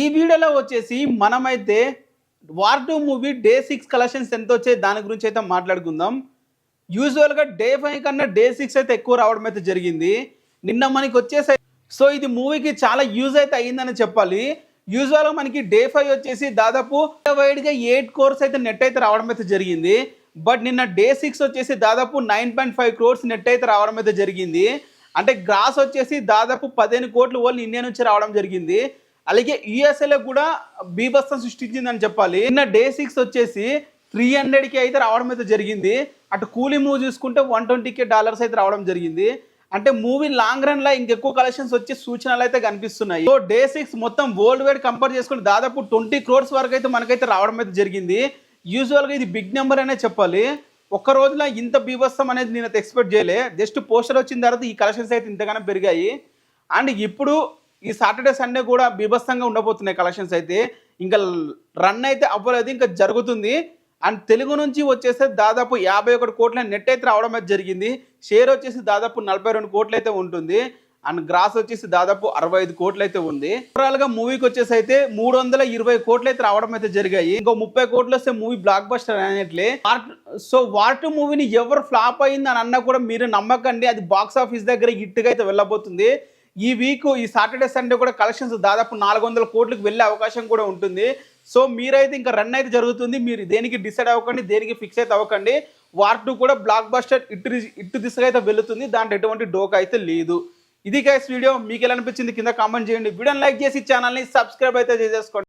ఈ వీడియోలో వచ్చేసి మనమైతే వార్ 2 మూవీ డే 6 కలెక్షన్స్ ఎంత వచ్చాయి దాని గురించి అయితే మాట్లాడుకుందాం. యూజువల్గా డే 5 కన్నా డే 6 అయితే ఎక్కువ రావడం అయితే జరిగింది. నిన్న మనకి వచ్చేసి సో ఇది మూవీకి చాలా యూజ్ అయితే అయ్యిందని చెప్పాలి. యూజువల్గా మనకి డే 5 వచ్చేసి దాదాపు వైడ్గా 8 crores అయితే నెట్ అయితే రావడం అయితే జరిగింది. బట్ నిన్న డే 6 వచ్చేసి దాదాపు 9.5 crores నెట్ అయితే రావడం అయితే జరిగింది. అంటే గ్రాస్ వచ్చేసి దాదాపు 15 కోట్లు ఓన్లీ ఇండియా నుంచి రావడం జరిగింది. అలాగే యూఎస్ఏలో కూడా బీభత్సం సృష్టించిందని చెప్పాలి. నిన్న డే 6 వచ్చేసి 300కి అయితే రావడం అయితే జరిగింది. అటు కూలీ మూవీ చూసుకుంటే $120K అయితే రావడం జరిగింది. అంటే మూవీ లాంగ్ రన్ లో ఇంకెక్కువ కలెక్షన్స్ వచ్చే సూచనలు అయితే కనిపిస్తున్నాయి. సో డే 6 మొత్తం వరల్డ్ వైడ్ కంపేర్ చేసుకుంటే దాదాపు 20 crores వరకు అయితే మనకైతే రావడం అయితే జరిగింది. యూజువల్గా ఇది బిగ్ నెంబర్ అనే చెప్పాలి. ఒక్క రోజులో ఇంత బీభత్సం అనేది నేను ఎక్స్పెక్ట్ చేయలే. జస్ట్ పోస్టర్ వచ్చిన తర్వాత ఈ కలెక్షన్స్ అయితే ఇంతగానో పెరిగాయి. అండ్ ఇప్పుడు ఈ సాటర్డే సండే కూడా బీభత్సంగా ఉండబోతున్నాయి కలెక్షన్స్ అయితే. ఇంకా రన్ అయితే అవ్వలేదు, ఇంకా జరుగుతుంది. అండ్ తెలుగు నుంచి వచ్చేస్తే దాదాపు 51 కోట్ల నెట్ అయితే రావడం అయితే జరిగింది. షేర్ వచ్చేసి దాదాపు 42 కోట్లు అయితే ఉంటుంది. అండ్ గ్రాస్ వచ్చేసి దాదాపు 65 కోట్లు అయితే ఉంది. ఓవరాల్ గా మూవీకి వచ్చేసి అయితే 320 కోట్లు అయితే రావడం అయితే జరిగాయి. ఇంకో 30 కోట్లు వస్తే మూవీ బ్లాక్ బస్టర్ అనేట్లే. సో వార్ 2 మూవీని ఎవరు ఫ్లాప్ అయింది అని అన్నా కూడా మీరు నమ్మకండి, అది బాక్స్ ఆఫీస్ దగ్గర హిట్గా అయితే వెళ్ళబోతుంది. ఈ వీక్ ఈ సాటర్డే సండే కూడా కలెక్షన్స్ దాదాపు 400 కోట్లకు వెళ్ళే అవకాశం కూడా ఉంటుంది. సో మీరైతే ఇంకా రన్ అయితే జరుగుతుంది. మీరు దేనికి డిసైడ్ అవ్వకండి, దేనికి ఫిక్స్ అయితే అవ్వకండి. వార్ 2 కూడా బ్లాక్ బస్టర్ ఇటు దిశగా అయితే వెళ్తుంది. దాంట్లో ఎటువంటి డోకా అయితే లేదు. ఇది గైస్ వీడియో. మీకు ఎలా అనిపించింది కింద కామెంట్ చేయండి. వీడియోని లైక్ చేసి ఛానల్ని సబ్స్క్రైబ్ అయితే చేసేసుకోండి.